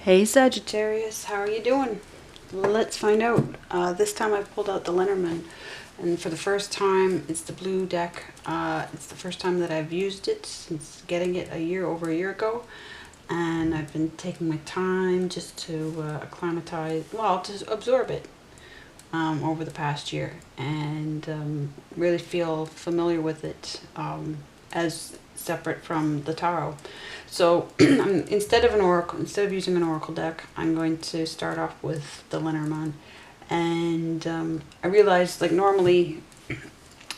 Hey Sagittarius, how are you doing? Let's find out. This time I've pulled out the Lenormand, and for the first time, it's the blue deck. It's the first time that I've used it since getting it over a year ago, and I've been taking my time just to acclimatize, well, to absorb it over the past year, and really feel familiar with it as separate from the tarot. So instead of using an oracle deck, I'm going to start off with the Lenormand. And I realized, like, normally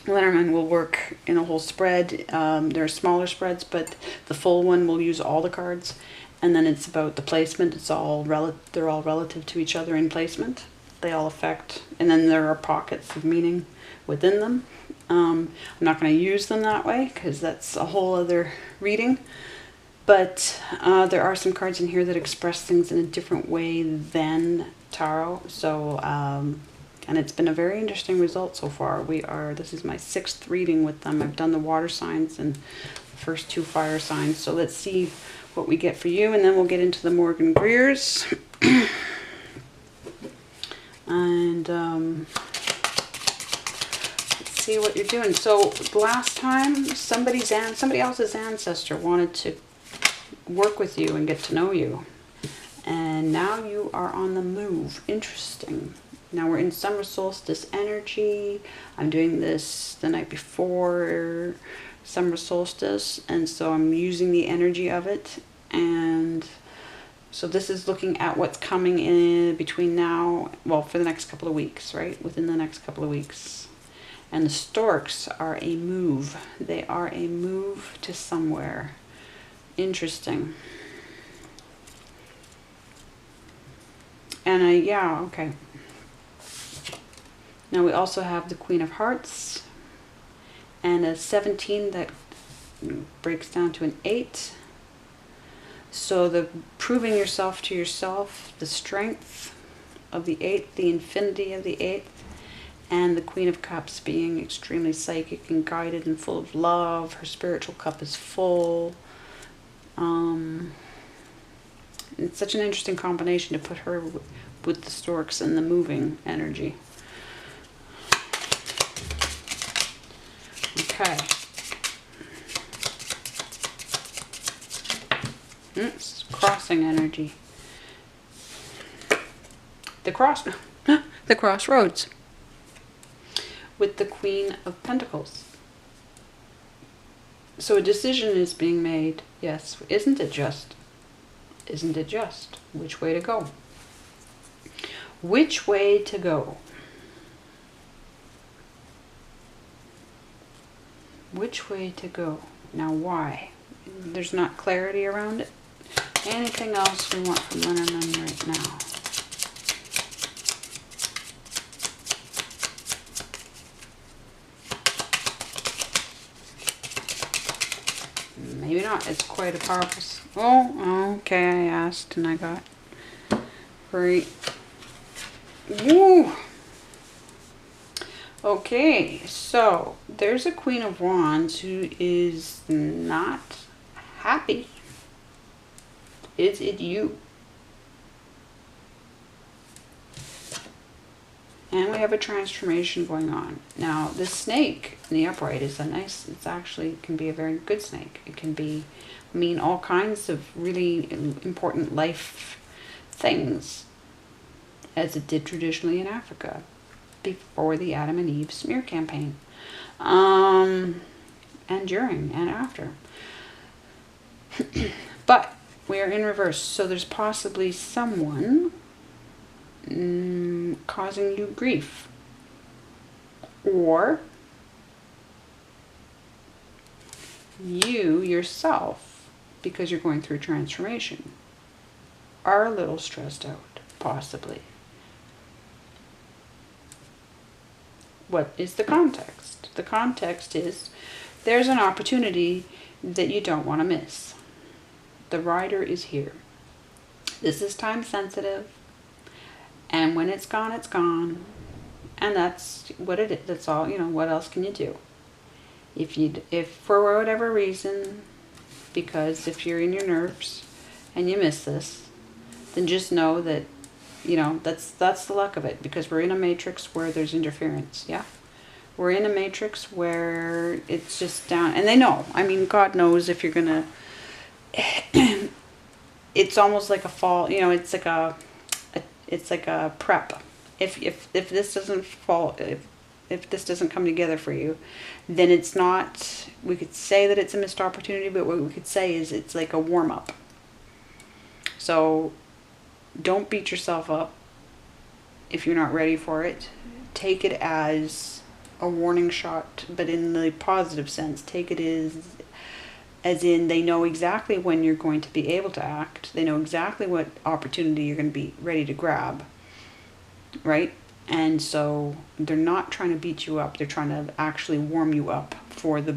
Lenormand will work in a whole spread. There are smaller spreads, but the full one will use all the cards. And then it's about the placement. They're all relative to each other in placement. They all affect, and then there are pockets of meaning within them. I'm not going to use them that way because that's a whole other reading. But there are some cards in here that express things in a different way than tarot. So, and it's been a very interesting result so far. This is my 6th reading with them. I've done the water signs and the first 2 fire signs. So let's see what we get for you, and then we'll get into the Morgan Greers. And let's see what you're doing. So last time, somebody else's ancestor wanted to work with you and get to know you, and now you are on the move. Interesting. Now we're in summer solstice energy. I'm doing this the night before summer solstice, and so I'm using the energy of it. And so this is looking at what's coming in between now, well, for the next couple of weeks, right? Within the next couple of weeks. And the storks are a move. They are a move to somewhere. Interesting. And yeah, okay. Now we also have the Queen of Hearts and a 17 that breaks down to an 8. So the proving yourself to yourself, the strength of the 8th, the infinity of the 8th, and the Queen of Cups being extremely psychic and guided and full of love. Her spiritual cup is full. It's such an interesting combination to put her with the storks and the moving energy. Okay. It's crossing energy. The crossroads with the Queen of Pentacles. So a decision is being made. Yes, isn't it just? Isn't it just? Which way to go? Which way to go? Which way to go? Now why? There's not clarity around it. Anything else we want from Lenormand right now? Maybe not. It's quite a powerful... Oh, okay, I asked and I got... Great. Woo! Okay, so there's a Queen of Wands who is not happy. Is it you? And we have a transformation going on. Now, this snake in the upright is it's actually can be a very good snake. It can mean all kinds of really important life things, as it did traditionally in Africa before the Adam and Eve smear campaign, and during and after. But we are in reverse, so there's possibly someone causing you grief, or you yourself, because you're going through transformation, are a little stressed out, possibly. What is the context? The context is there's an opportunity that you don't want to miss. The rider is here. This is time sensitive. And when it's gone, it's gone. And that's what it is. That's all, what else can you do? If for whatever reason, because if you're in your nerves and you miss this, then just know that, you know, that's the luck of it, because we're in a matrix where there's interference. Yeah. We're in a matrix where it's just down, and they know. I mean, God knows if you're gonna. It's almost like a fall. You know, it's like it's like a prep. If this doesn't fall, if this doesn't come together for you, then it's not. We could say that it's a missed opportunity, but what we could say is it's like a warm up. So, don't beat yourself up if you're not ready for it. Take it as a warning shot, but in the positive sense. Take it as in they know exactly when you're going to be able to act. They know exactly what opportunity you're going to be ready to grab, right? And so they're not trying to beat you up. They're trying to actually warm you up for the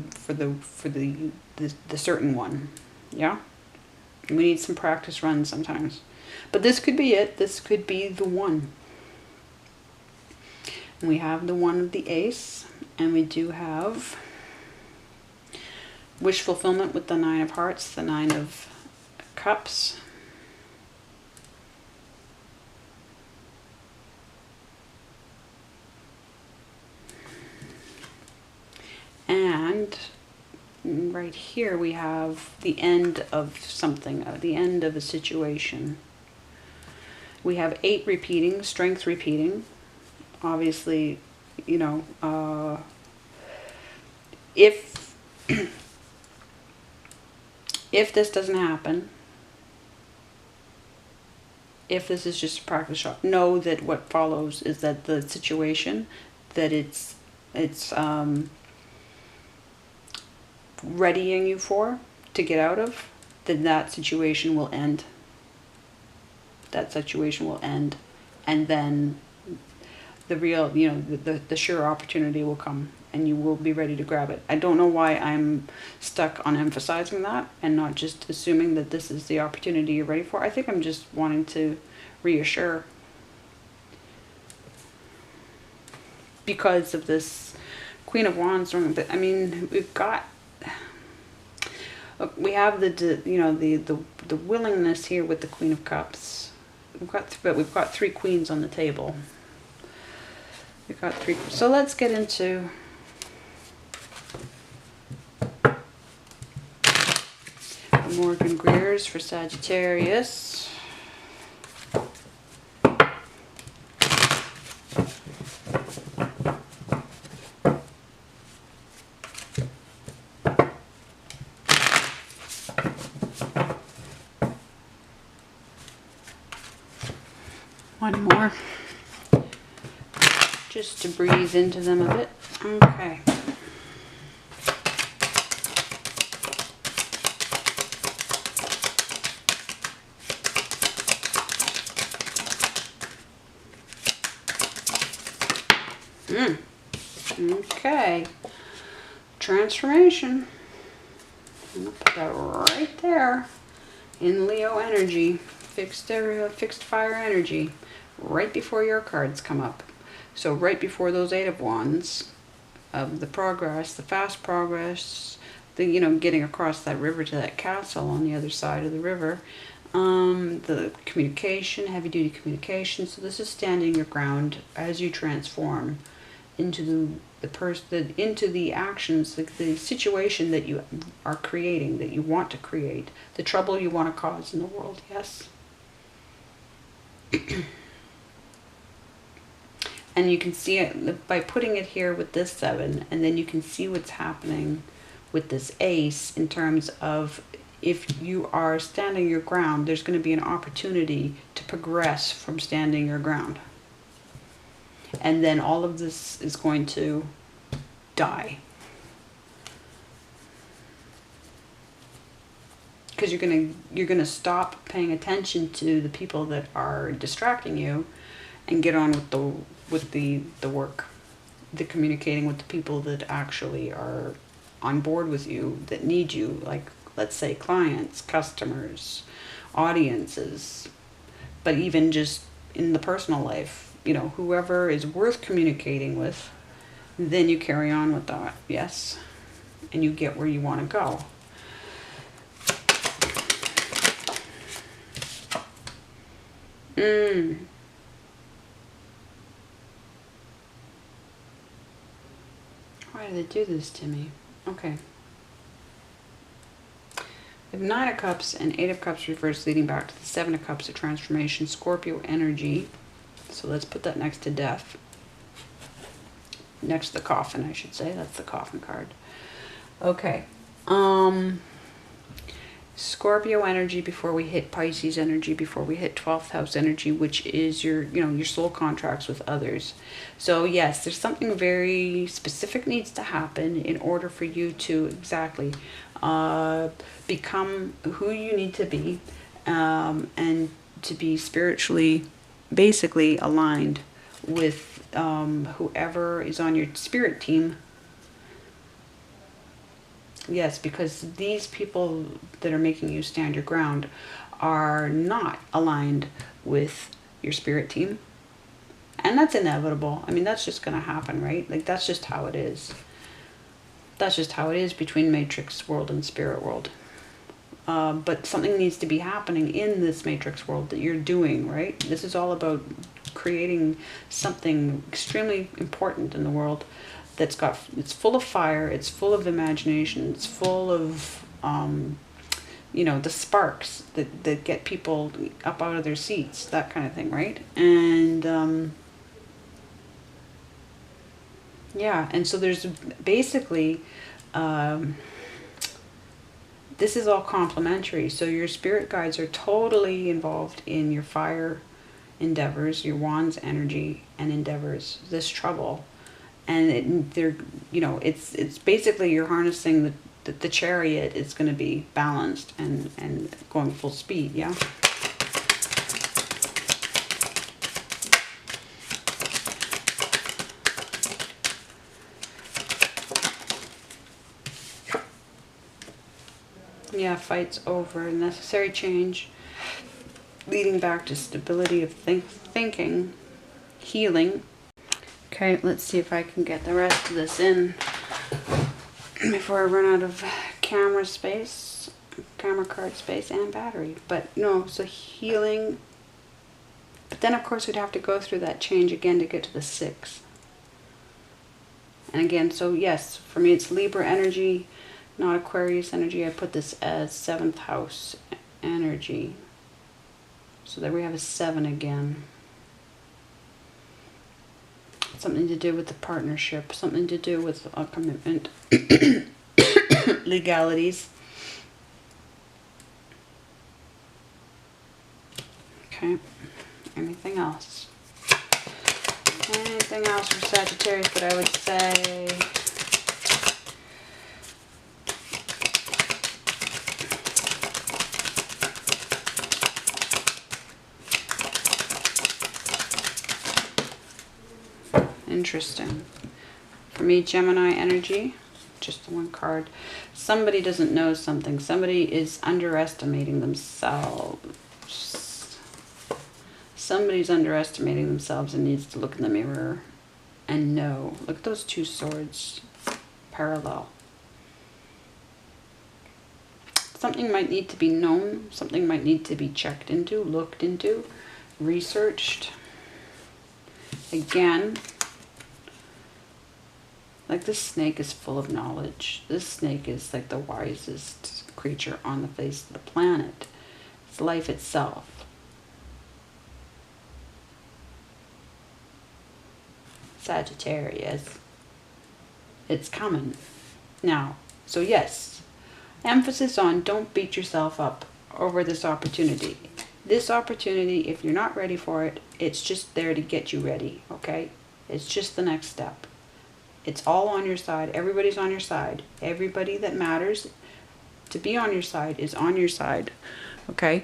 certain one. Yeah, we need some practice runs sometimes, but this could be it. This could be the one. We have the one of the ace, and we do have wish fulfillment with the 9 of hearts, the 9 of cups. And right here we have the end of something, the end of a situation. We have 8 repeating, strength repeating. Obviously, you know, if if this doesn't happen, if this is just a practice shot, know that what follows is that the situation that it's readying you for to get out of, then that situation will end. That situation will end, and then the real, you know, the sure opportunity will come, and you will be ready to grab it. I don't know why I'm stuck on emphasizing that and not just assuming that this is the opportunity you're ready for. I think I'm just wanting to reassure, because of this Queen of Wands. But I mean, we have the you know, the willingness here with the Queen of Cups. We've got 3 queens on the table. We've got 3. So let's get into Morgan Greer's for Sagittarius. One more, just to breathe into them a bit. Okay. Okay. Transformation. I'm gonna put that right there in Leo energy. Fixed fire energy. Right before your cards come up. So right before those 8 of Wands, of the progress, the fast progress, the, you know, getting across that river to that castle on the other side of the river, the communication, heavy duty communication. So this is standing your ground as you transform into into the actions, the situation that you are creating, that you want to create, the trouble you want to cause in the world. Yes. And you can see it by putting it here with this 7, and then you can see what's happening with this ace in terms of, if you are standing your ground, there's going to be an opportunity to progress from standing your ground. And then all of this is going to die. Because you're gonna stop paying attention to the people that are distracting you, and get on with the work, the communicating with the people that actually are on board with you, that need you, like, let's say, clients, customers, audiences, but even just in the personal life, you know, whoever is worth communicating with, then you carry on with that. Yes, and you get where you want to go. Mm. Why do they do this to me? Okay. We have 9 of Cups and 8 of Cups reversed, leading back to the 7 of Cups of transformation, Scorpio energy. So let's put that next to death. Next to the coffin, I should say. That's the coffin card. Okay. Scorpio energy before we hit Pisces energy, before we hit 12th house energy, which is your, your soul contracts with others. So yes, there's something very specific needs to happen in order for you to exactly become who you need to be, and to be spiritually basically aligned with whoever is on your spirit team. Yes, because these people that are making you stand your ground are not aligned with your spirit team. And that's inevitable. I mean, that's just going to happen, right? Like, that's just how it is. That's just how it is between matrix world and spirit world. But something needs to be happening in this matrix world that you're doing, right? This is all about creating something extremely important in the world that's got, it's full of fire, it's full of imagination, it's full of, the sparks that get people up out of their seats, that kind of thing, right? And, yeah, and so there's basically, this is all complementary. So your spirit guides are totally involved in your fire endeavors, your wand's energy and endeavors, this trouble. And they're, it's basically you're harnessing the chariot is going to be balanced and going full speed, yeah? Yeah, fights over, necessary change, leading back to stability of thinking, healing. Okay, let's see if I can get the rest of this in before I run out of camera space, camera card space, and battery. But no, so healing. But then, of course, we'd have to go through that change again to get to the 6. And again, so yes, for me it's Libra energy, not Aquarius energy. I put this as 7th house energy. So there we have a 7 again. Something to do with the partnership, something to do with a commitment, legalities. Okay, anything else? Anything else for Sagittarius that I would say? Interesting. For me, Gemini energy, just the one card. Somebody doesn't know something. Somebody is underestimating themselves. Somebody's underestimating themselves and needs to look in the mirror and know. Look at those 2 swords parallel. Something might need to be known. Something might need to be checked into, looked into, researched. Again, like this snake is full of knowledge. This snake is like the wisest creature on the face of the planet. It's life itself. Sagittarius. It's coming. Now, so yes, emphasis on don't beat yourself up over this opportunity. This opportunity, if you're not ready for it, it's just there to get you ready, okay? It's just the next step. It's all on your side. Everybody's on your side. Everybody that matters to be on your side is on your side, okay?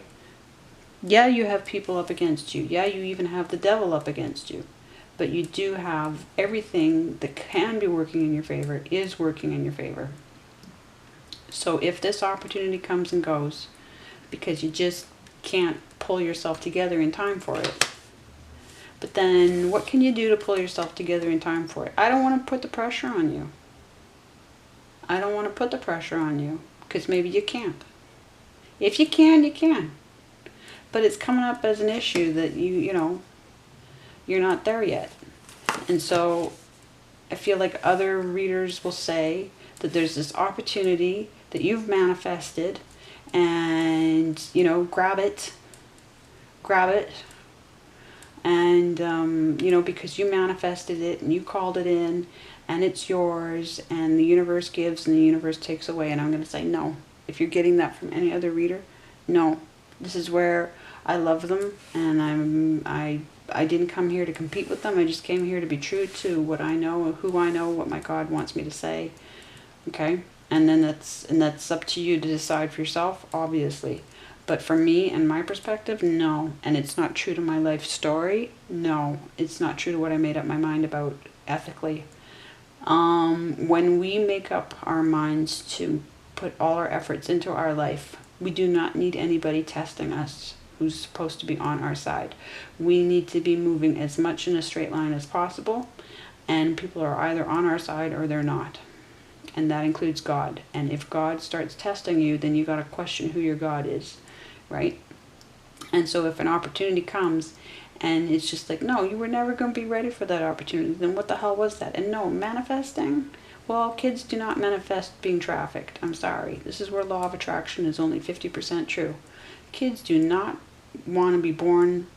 Yeah, you have people up against you. Yeah, you even have the devil up against you. But you do have everything that can be working in your favor is working in your favor. So if this opportunity comes and goes because you just can't pull yourself together in time for it, but then what can you do to pull yourself together in time for it? I don't want to put the pressure on you. I don't want to put the pressure on you because maybe you can't. If you can, you can. but it's coming up as an issue that you know, you're not there yet. And so I feel like other readers will say that there's this opportunity that you've manifested, and, you know, grab it, and, you know, because you manifested it and you called it in and it's yours, and the universe gives and the universe takes away. And I'm going to say no. If you're getting that from any other reader, no. This is where I love them, and I didn't come here to compete with them. I just came here to be true to what I know, who I know, what my God wants me to say. Okay? And then that's up to you to decide for yourself, obviously. But for me and my perspective, no. And it's not true to my life story. No. It's not true to what I made up my mind about ethically. When we make up our minds to put all our efforts into our life, we do not need anybody testing us who's supposed to be on our side. We need to be moving as much in a straight line as possible, and people are either on our side or they're not. And that includes God. And if God starts testing you, then you got to question who your God is, right? And so if an opportunity comes and it's just like, no, you were never going to be ready for that opportunity, then what the hell was that? And no, manifesting, well, kids do not manifest being trafficked. I'm sorry. This is where law of attraction is only 50% true. Kids do not want to be born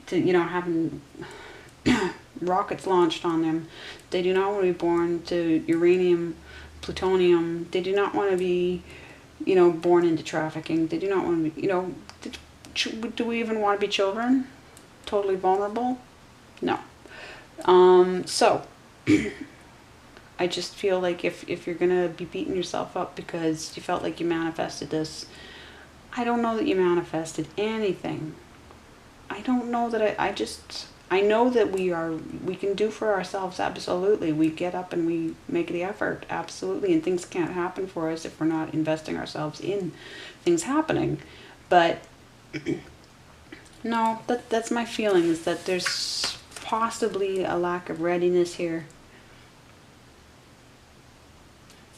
to, you know, having rockets launched on them. They do not want to be born to uranium, plutonium. They do not want to be, you know, born into trafficking. They do not want to be, you know, do we even want to be children? Totally vulnerable? No. So, I just feel like if you're going to be beating yourself up because you felt like you manifested this, I don't know that you manifested anything. I don't know that I know that we can do for ourselves, absolutely. We get up and we make the effort, absolutely. And things can't happen for us if we're not investing ourselves in things happening. But no, that's my feeling, is that there's possibly a lack of readiness here.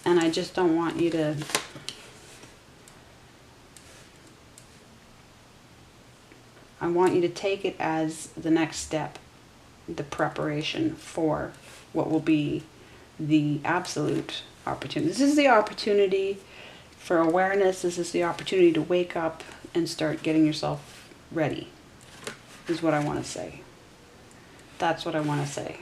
And I just don't want you to I want you to take it as the next step, the preparation for what will be the absolute opportunity. This is the opportunity for awareness. This is the opportunity to wake up and start getting yourself ready, is what I want to say. That's what I want to say.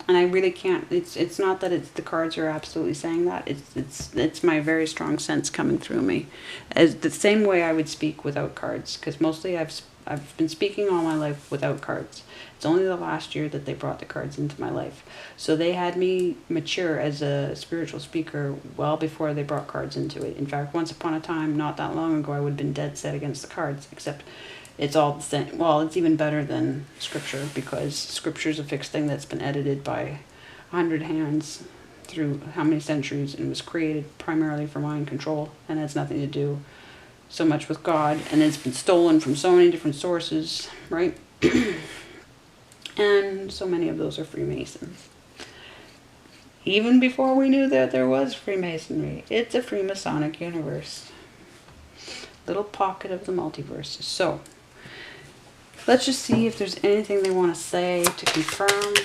And I really can't, it's not that it's the cards are absolutely saying that. It's my very strong sense coming through me. As the same way I would speak without cards, because mostly I've been speaking all my life without cards. It's only the last year that they brought the cards into my life. So they had me mature as a spiritual speaker well before they brought cards into it. In fact, once upon a time, not that long ago, I would have been dead set against the cards, except it's all the same. Well, it's even better than scripture, because scripture is a fixed thing that's been edited by 100 hands through how many centuries, and was created primarily for mind control, and has nothing to do so much with God, and it's been stolen from so many different sources, right? And so many of those are Freemasons. Even before we knew that there was Freemasonry, it's a Freemasonic universe. Little pocket of the multiverse. So, let's just see if there's anything they want to say to confirm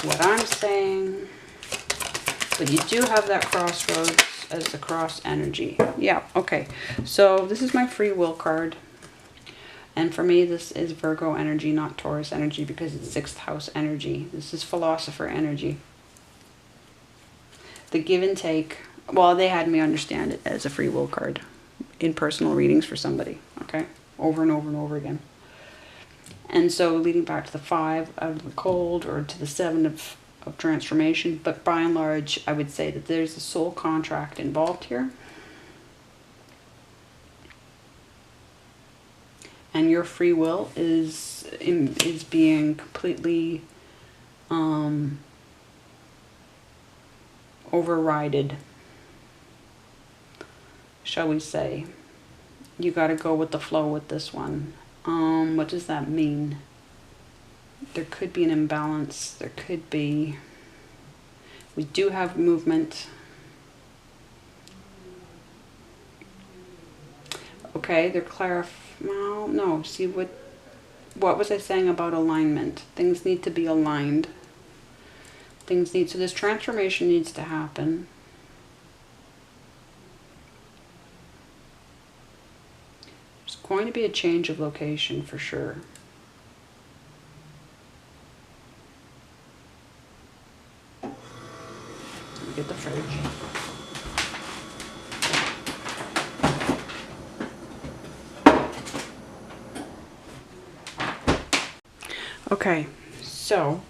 what I'm saying. But you do have that crossroads as the cross energy. Yeah, okay. So this is my free will card. And for me, this is Virgo energy, not Taurus energy, because it's 6th house energy. This is philosopher energy. The give and take. Well, they had me understand it as a free will card in personal readings for somebody. Okay? Over and over and over again. And so leading back to the 5 of the cold, or to the 7 of transformation. But by and large, I would say that there's a soul contract involved here. And your free will is being completely overrided, shall we say. You got to go with the flow with this one. What does that mean? There could be an imbalance. There could be. We do have movement. Okay, they're well, no, see what was I saying about alignment? Things need to be aligned. So this transformation needs to happen. There's going to be a change of location for sure. Let me get the fridge. Okay, so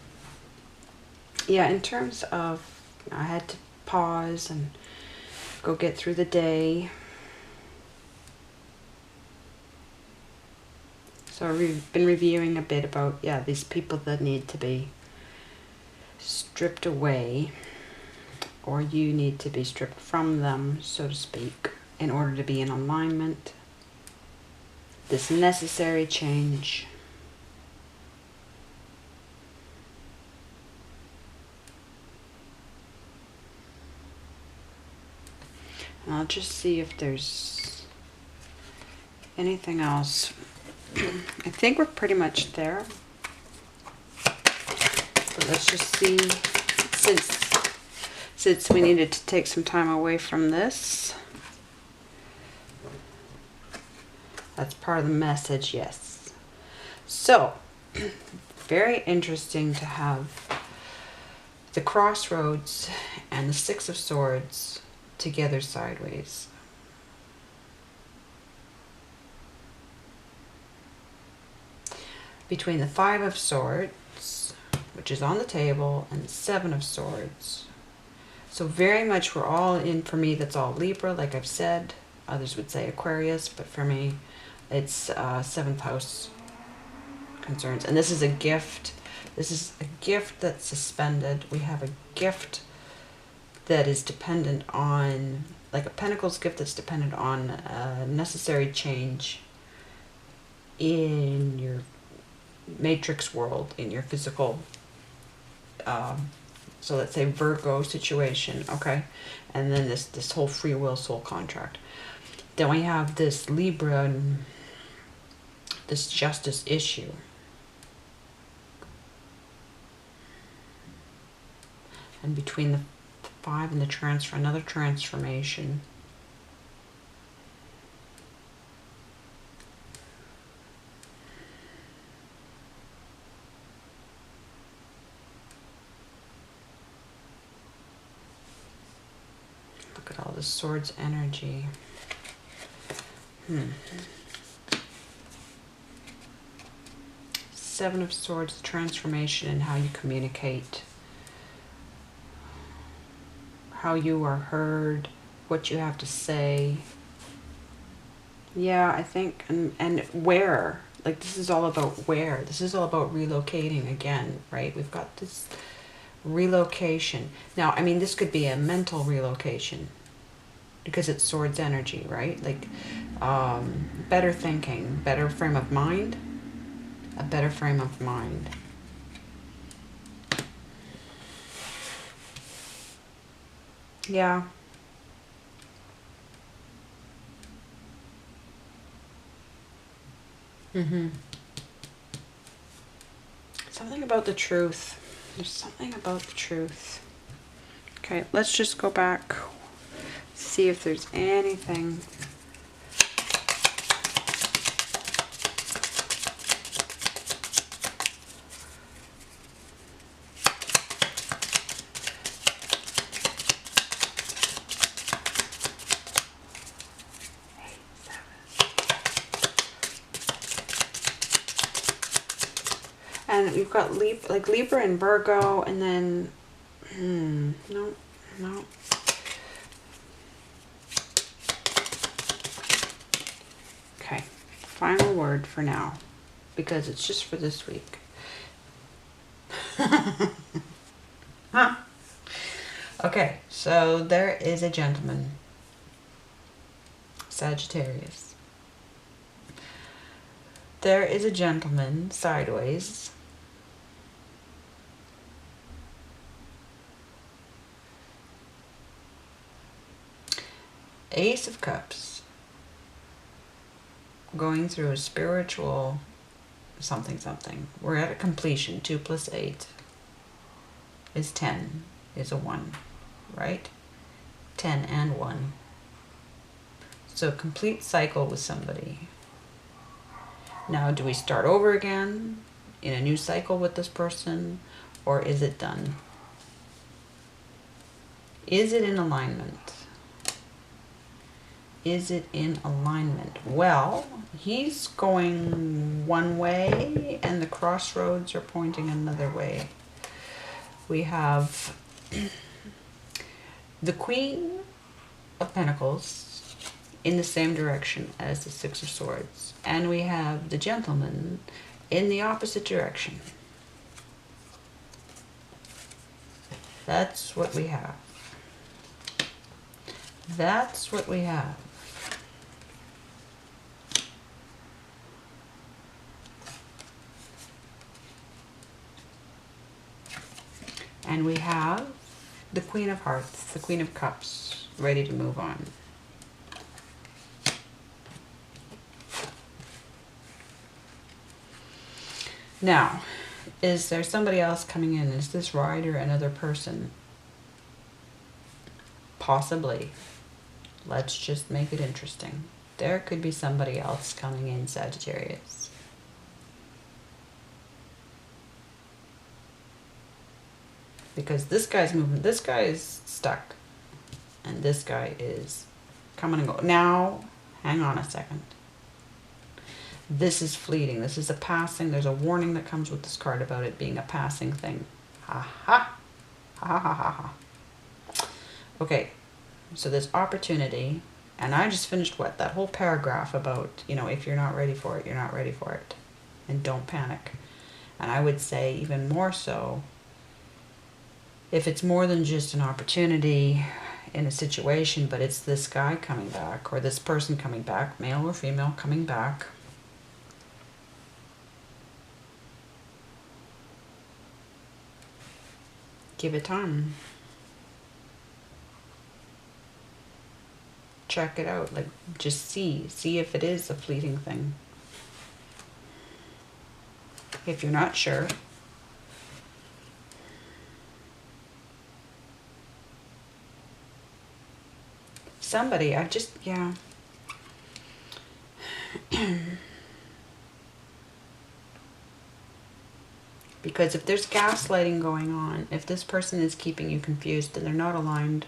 yeah, in terms of, I had to pause and go get through the day. So we've been reviewing a bit about, yeah, these people that need to be stripped away, or you need to be stripped from them, so to speak, in order to be in alignment. This necessary change. And I'll just see if there's anything else. I think we're pretty much there. But let's just see, since we needed to take some time away from this. That's part of the message, yes. So, very interesting to have the crossroads and the Six of Swords together sideways. Between the Five of Swords, which is on the table, and the Seven of Swords. So very much we're all in, for me, that's all Libra, like I've said. Others would say Aquarius, but for me, it's seventh house concerns. And this is a gift. This is a gift that's suspended. We have a gift that is dependent on, like a Pentacles gift that's dependent on a necessary change in your matrix world, in your physical, so let's say Virgo situation, okay? And then this whole free will soul contract. Then we have this Libra and this justice issue. And between the Five and the another transformation. Look at all the Swords energy. Seven of Swords, transformation in how you communicate, how you are heard, what you have to say. Yeah, I think, and where. Like, this is all about where. This is all about relocating again, right? We've got this relocation. Now, I mean, this could be a mental relocation because it's Swords energy, right? Like, better thinking, better frame of mind, a better frame of mind. Yeah. Something about the truth. There's something about the truth. Okay, let's just go back, see if there's anything. And we've got Libra and Virgo, and then, no. Okay, final word for now, because it's just for this week. Okay, so there is a gentleman, Sagittarius. There is a gentleman sideways. Ace of Cups. going through a spiritual something something. We're at a completion. 2 plus 8 is 10, is a 1, right? 10 and 1. So complete cycle with somebody. Now, do we start over again in a new cycle with this person, or is it done? Is it in alignment? Is it in alignment? Well, he's going one way and the crossroads are pointing another way. We have the Queen of Pentacles in the same direction as the Six of Swords. And we have the Gentleman in the opposite direction. That's what we have. That's what we have. And we have the Queen of Hearts, the Queen of Cups, ready to move on. Now, is there somebody else coming in? Is this rider another person? Possibly. Let's just make it interesting. There could be somebody else coming in, Sagittarius. Because this guy's moving, this guy is stuck. And this guy is coming and go. Now, hang on a second. This is fleeting. This is a passing. There's a warning that comes with this card about it being a passing thing. Ha ha. Ha ha ha ha. Okay. So there's opportunity. And I just finished what? That whole paragraph about, you know, if you're not ready for it, you're not ready for it. And don't panic. And I would say even more so, if it's more than just an opportunity in a situation, but it's this guy coming back or this person coming back, male or female coming back, give it time. Check it out. Like, just see if it is a fleeting thing. If you're not sure, somebody, yeah. Because if there's gaslighting going on, if this person is keeping you confused, then they're not aligned.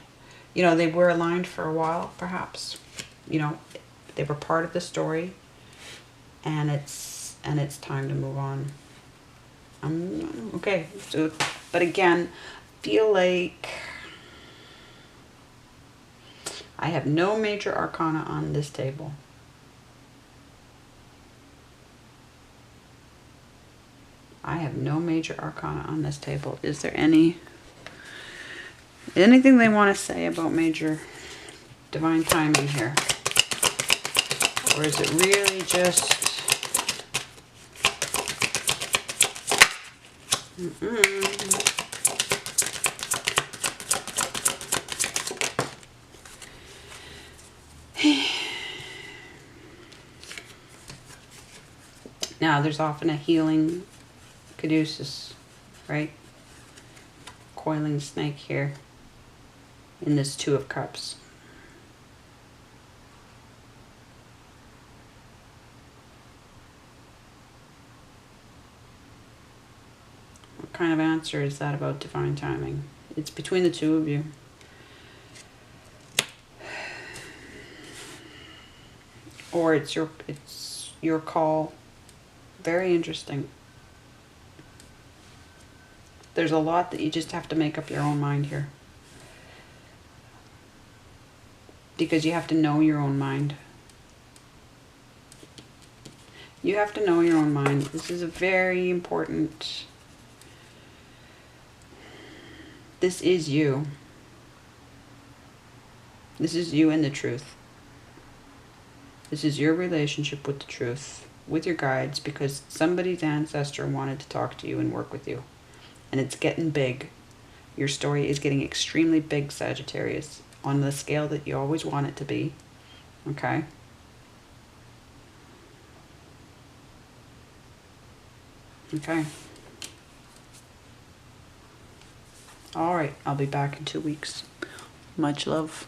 You know, they were aligned for a while, perhaps. You know, they were part of the story, and it's time to move on. Okay, so, but again, feel like I have no major arcana on this table. I have no major arcana on this table. Is there anything they want to say about major divine timing here? Or is it really just... Now, there's often a healing caduceus, right? Coiling snake here in this Two of Cups. What kind of answer is that about divine timing? It's between the two of you. Or it's your call. Very interesting. There's a lot that you just have to make up your own mind here. Because you have to know your own mind. You have to know your own mind. This is a very important... This is you. This is you and the truth. This is your relationship with the truth, with your guides, because somebody's ancestor wanted to talk to you and work with you. And it's getting big. Your story is getting extremely big, Sagittarius, on the scale that you always want it to be. Okay? Okay. All right. I'll be back in 2 weeks. Much love.